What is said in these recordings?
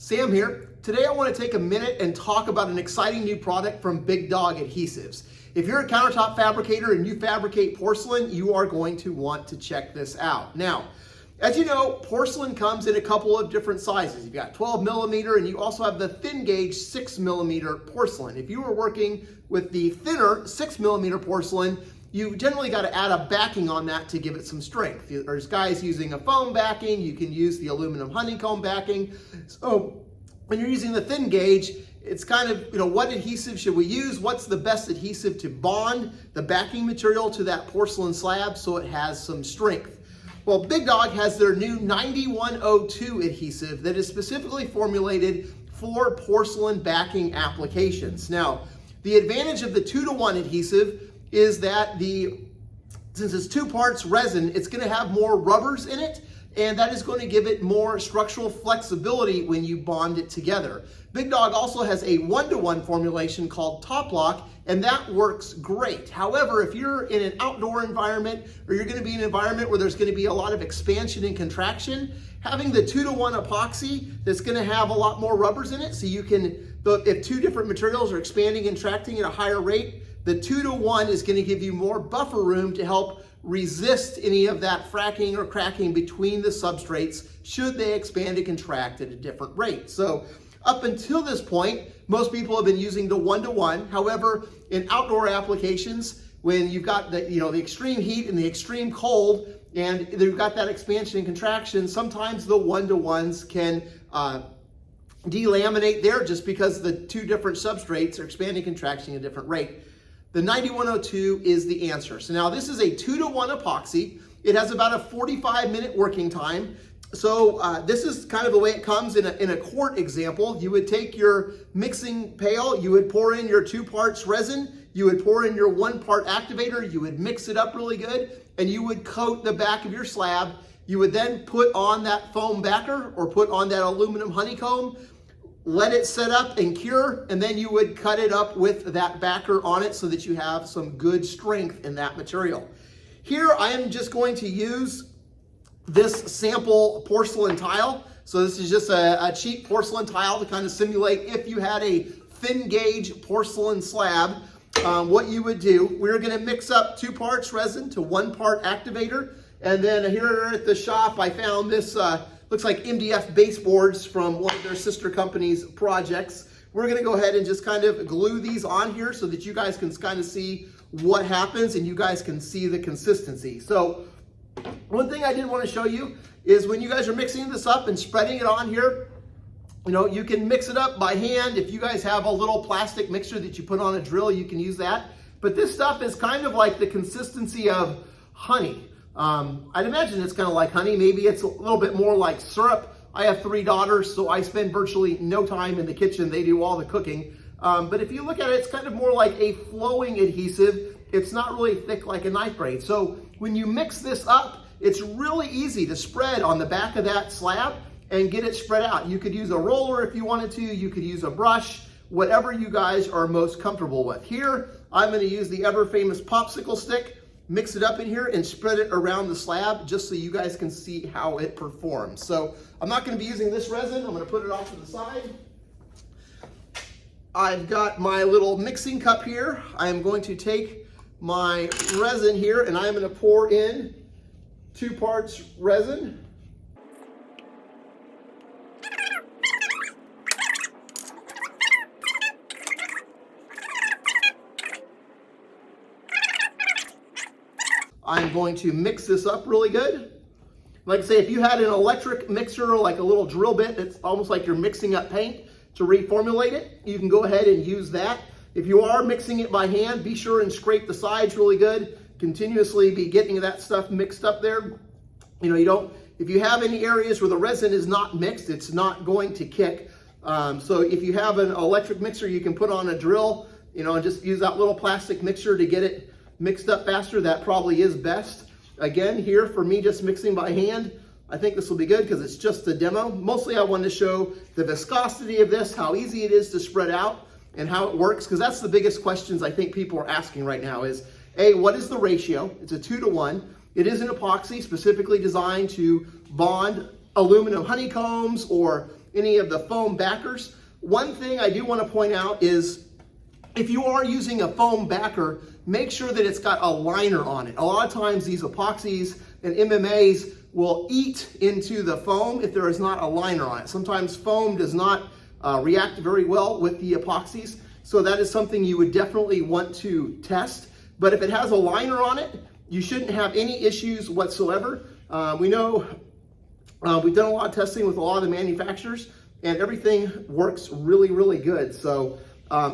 Sam here. Today I want to take a minute and talk about an exciting new product from Big Dog Adhesives. If you're a countertop fabricator and you fabricate porcelain, you are going to want to check this out. Now, as you know, porcelain comes in a couple of different sizes. You've got 12 millimeter and you also have the thin gauge 6 millimeter porcelain. If you were working with the thinner 6 millimeter porcelain, you generally got to add a backing on that to give it some strength. There's guys using a foam backing, you can use the aluminum honeycomb backing. So when you're using the thin gauge, it's kind of, what adhesive should we use? What's the best adhesive to bond the backing material to that porcelain slab so it has some strength? Well, Big Dog has their new 9102 adhesive that is specifically formulated for porcelain backing applications. Now, the advantage of the 2-to-1 adhesive is that since it's 2 parts resin, it's going to have more rubbers in it, and that is going to give it more structural flexibility when you bond it together. Big Dog also has a 1-to-1 formulation called Top Lock, and that works great. However, if you're in an outdoor environment or you're going to be in an environment where there's going to be a lot of expansion and contraction, having the 2-to-1 epoxy that's going to have a lot more rubbers in it, so you can, if 2 different materials are expanding and contracting at a higher rate, the 2-to-1 is going to give you more buffer room to help resist any of that fracking or cracking between the substrates should they expand and contract at a different rate. So up until this point, most people have been using the 1-to-1. However, in outdoor applications, when you've got the extreme heat and the extreme cold, and you've got that expansion and contraction, sometimes the 1-to-1s can delaminate there just because the 2 different substrates are expanding and contracting at a different rate. The 9102 is the answer. So now this is a 2-to-1 epoxy. It has about a 45-minute working time. So this is kind of the way it comes in a quart example. You would take your mixing pail, you would pour in your 2 parts resin, you would pour in your 1 part activator, you would mix it up really good, and you would coat the back of your slab. You would then put on that foam backer or put on that aluminum honeycomb, let it set up and cure, and then you would cut it up with that backer on it so that you have some good strength in that material. Here I am just going to use this sample porcelain tile. So this is just a cheap porcelain tile to kind of simulate if you had a thin gauge porcelain slab, what you would do. We're going to mix up 2 parts resin to 1 part activator. And then here at the shop, I found this, looks like MDF baseboards from one of their sister companies' projects. We're going to go ahead and just kind of glue these on here so that you guys can kind of see what happens and you guys can see the consistency. So one thing I did want to show you is when you guys are mixing this up and spreading it on here, you can mix it up by hand. If you guys have a little plastic mixer that you put on a drill, you can use that. But this stuff is kind of like the consistency of honey. I'd imagine it's kind of like honey. Maybe it's a little bit more like syrup. I have 3 daughters, so I spend virtually no time in the kitchen. They do all the cooking. But if you look at it, it's kind of more like a flowing adhesive. It's not really thick like a knife blade. So when you mix this up, it's really easy to spread on the back of that slab and get it spread out. You could use a roller if you wanted to. You could use a brush, whatever you guys are most comfortable with. Here, I'm going to use the ever famous popsicle stick. Mix it up in here and spread it around the slab just so you guys can see how it performs. So I'm not going to be using this resin. I'm going to put it off to the side. I've got my little mixing cup here. I am going to take my resin here and I'm going to pour in 2 parts resin. I'm going to mix this up really good. Like I say, if you had an electric mixer, like a little drill bit, it's almost like you're mixing up paint to reformulate it. You can go ahead and use that. If you are mixing it by hand, be sure and scrape the sides really good. Continuously be getting that stuff mixed up there. If you have any areas where the resin is not mixed, it's not going to kick. So if you have an electric mixer, you can put on a drill, and just use that little plastic mixer to get it mixed up faster. That probably is best. Again, here for me just mixing by hand, I think this will be good because it's just a demo. Mostly I wanted to show the viscosity of this, how easy it is to spread out and how it works, because that's the biggest questions I think people are asking right now is, A, what is the ratio? It's a 2-to-1. It is an epoxy specifically designed to bond aluminum honeycombs or any of the foam backers. One thing I do want to point out is if you are using a foam backer, make sure that it's got a liner on it. A lot of times these epoxies and MMAs will eat into the foam if there is not a liner on it. Sometimes foam does not react very well with the epoxies, so that is something you would definitely want to test. But if it has a liner on it, you shouldn't have any issues whatsoever. We know we've done a lot of testing with a lot of the manufacturers, and everything works really, really good. So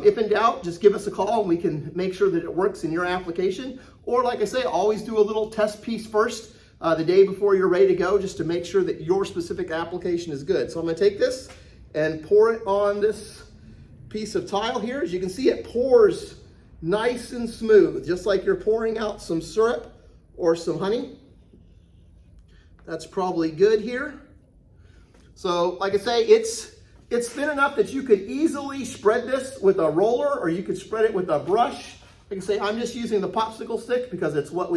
if in doubt, just give us a call and we can make sure that it works in your application. Or like I say, always do a little test piece first the day before you're ready to go, just to make sure that your specific application is good. So I'm gonna take this and pour it on this piece of tile here. As you can see, it pours nice and smooth, just like you're pouring out some syrup or some honey. That's probably good here. So like I say, it's thin enough that you could easily spread this with a roller, or you could spread it with a brush. Like I say, I'm just using the popsicle stick because it's what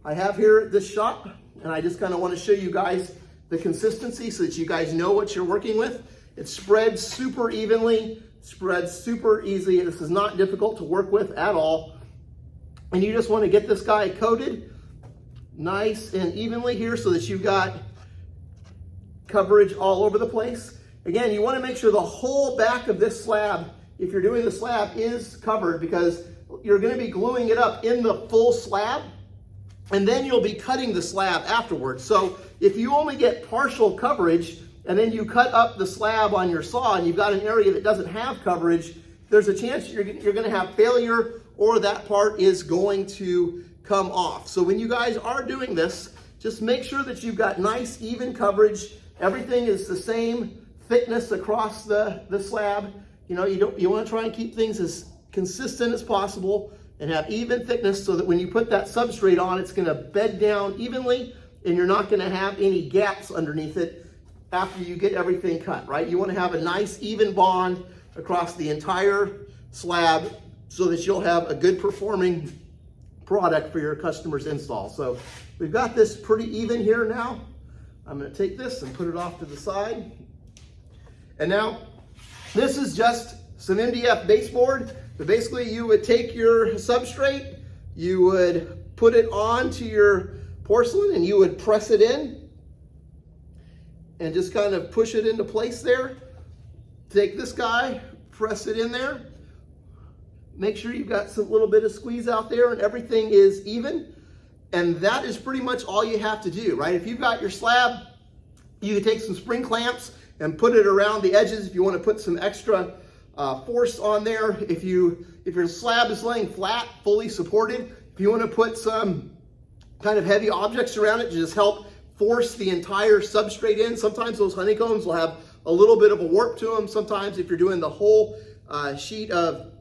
I have here at this shop, and I just kind of want to show you guys the consistency so that you guys know what you're working with. It spreads super evenly, spreads super easy. This is not difficult to work with at all. And you just want to get this guy coated nice and evenly here so that you've got coverage all over the place. Again, you want to make sure the whole back of this slab, if you're doing the slab, is covered, because you're going to be gluing it up in the full slab, and then you'll be cutting the slab afterwards. So if you only get partial coverage and then you cut up the slab on your saw and you've got an area that doesn't have coverage, there's a chance you're going to have failure, or that part is going to come off. So when you guys are doing this, just make sure that you've got nice even coverage. Everything is the same thickness across the slab. You know, you want to try and keep things as consistent as possible and have even thickness so that when you put that substrate on, it's going to bed down evenly and you're not going to have any gaps underneath it after you get everything cut, right? You want to have a nice even bond across the entire slab so that you'll have a good performing product for your customer's install. So we've got this pretty even here now. I'm going to take this and put it off to the side. And now this is just some MDF baseboard. But basically you would take your substrate, you would put it onto your porcelain, and you would press it in and just kind of push it into place there. Take this guy, press it in there. Make sure you've got some little bit of squeeze out there and everything is even. And that is pretty much all you have to do, right? If you've got your slab, you can take some spring clamps and put it around the edges if you want to put some extra force on there. If your slab is laying flat, fully supported, if you want to put some kind of heavy objects around it to just help force the entire substrate in. Sometimes those honeycombs will have a little bit of a warp to them. Sometimes if you're doing the whole sheet of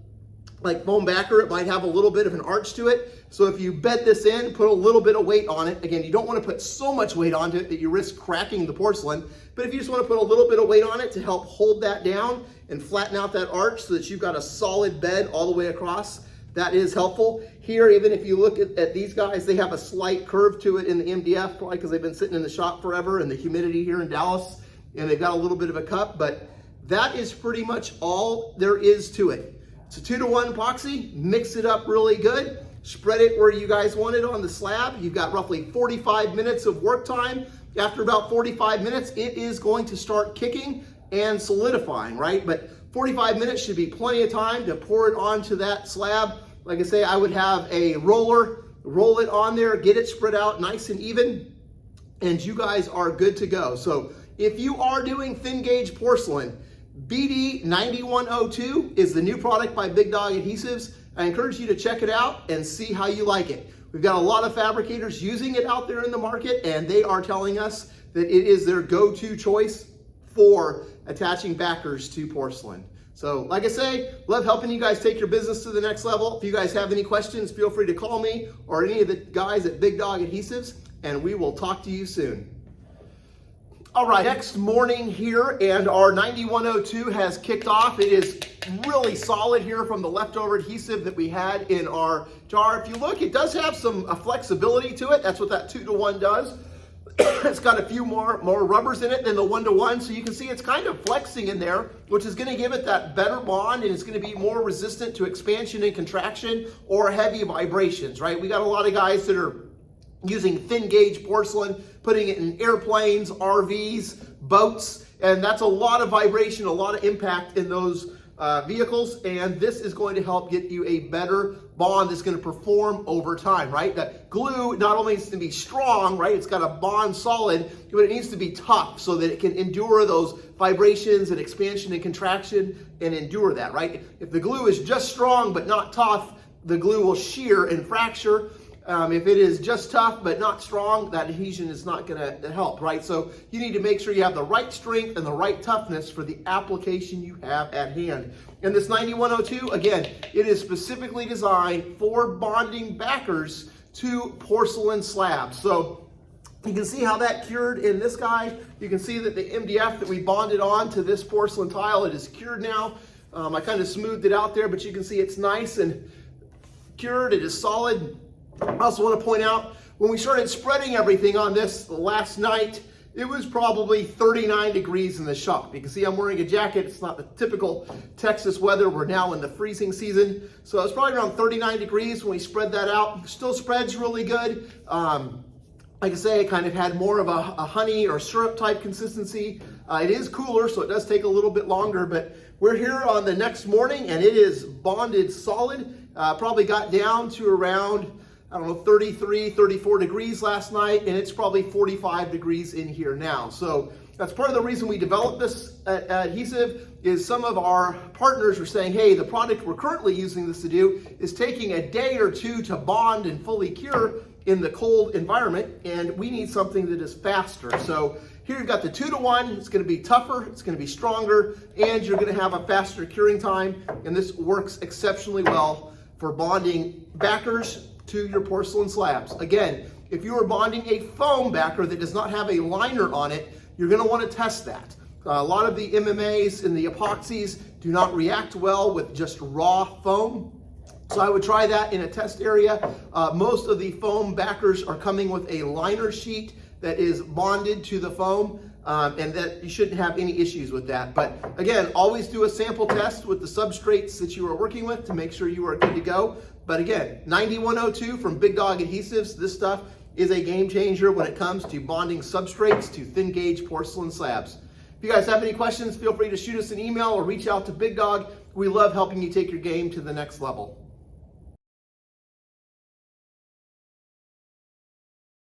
like foam backer, it might have a little bit of an arch to it. So if you bed this in, put a little bit of weight on it. Again, you don't want to put so much weight onto it that you risk cracking the porcelain. But if you just want to put a little bit of weight on it to help hold that down and flatten out that arch so that you've got a solid bed all the way across, that is helpful. Here, even if you look at these guys, they have a slight curve to it in the MDF, probably because they've been sitting in the shop forever and the humidity here in Dallas, and they've got a little bit of a cup, but that is pretty much all there is to it. It's a 2-to-1 epoxy. Mix it up really good. Spread it where you guys want it on the slab. You've got roughly 45 minutes of work time. After about 45 minutes, it is going to start kicking and solidifying, right? But 45 minutes should be plenty of time to pour it onto that slab. Like I say, I would have a roller, roll it on there, get it spread out nice and even, and you guys are good to go. So if you are doing thin gauge porcelain, BD 9102 is the new product by Big Dog Adhesives. I encourage you to check it out and see how you like it. We've got a lot of fabricators using it out there in the market, and they are telling us that it is their go-to choice for attaching backers to porcelain. So like I say, love helping you guys take your business to the next level. If you guys have any questions, feel free to call me or any of the guys at Big Dog Adhesives, and we will talk to you soon. All right, next morning here, and our 9102 has kicked off. It is really solid here from the leftover adhesive that we had in our jar. If you look, it does have some flexibility to it. That's what that 2-to-1 does. It's got a few more rubbers in it than the 1-to-1, so you can see it's kind of flexing in there, which is going to give it that better bond, and it's going to be more resistant to expansion and contraction or heavy vibrations, right? We got a lot of guys that are using thin gauge porcelain, putting it in airplanes, RVs, boats, and that's a lot of vibration, a lot of impact in those vehicles, and this is going to help get you a better bond that's going to perform over time, right? That glue not only needs to be strong, right? It's got to bond solid, but it needs to be tough so that it can endure those vibrations and expansion and contraction and endure that, right? If the glue is just strong but not tough, the glue will shear and fracture. If it is just tough but not strong, that adhesion is not going to help, right? So you need to make sure you have the right strength and the right toughness for the application you have at hand. And this 9102, again, it is specifically designed for bonding backers to porcelain slabs. So you can see how that cured in this guy. You can see that the MDF that we bonded on to this porcelain tile, it is cured now. I kind of smoothed it out there, but you can see it's nice and cured. It is solid. I also want to point out, when we started spreading everything on this last night, it was probably 39 degrees in the shop. You can see I'm wearing a jacket. It's not the typical Texas weather. We're now in the freezing season. So it's probably around 39 degrees when we spread that out. Still spreads really good. Like I say, it kind of had more of a honey or syrup type consistency. It is cooler, so it does take a little bit longer, but we're here on the next morning and it is bonded solid. Probably got down to around, I don't know, 33, 34 degrees last night, and it's probably 45 degrees in here now. So that's part of the reason we developed this adhesive, is some of our partners were saying, hey, the product we're currently using this to do is taking a day or two to bond and fully cure in the cold environment, and we need something that is faster. So here you've got the 2-to-1, it's going to be tougher, it's going to be stronger, and you're going to have a faster curing time, and this works exceptionally well for bonding backers to your porcelain slabs. Again, if you are bonding a foam backer that does not have a liner on it, you're going to want to test that. A lot of the MMAs and the epoxies do not react well with just raw foam. So I would try that in a test area. Most of the foam backers are coming with a liner sheet that is bonded to the foam, and that you shouldn't have any issues with that. But again, always do a sample test with the substrates that you are working with to make sure you are good to go. But again, 9102 from Big Dog Adhesives, this stuff is a game changer when it comes to bonding substrates to thin gauge porcelain slabs. If you guys have any questions, feel free to shoot us an email or reach out to Big Dog. We love helping you take your game to the next level.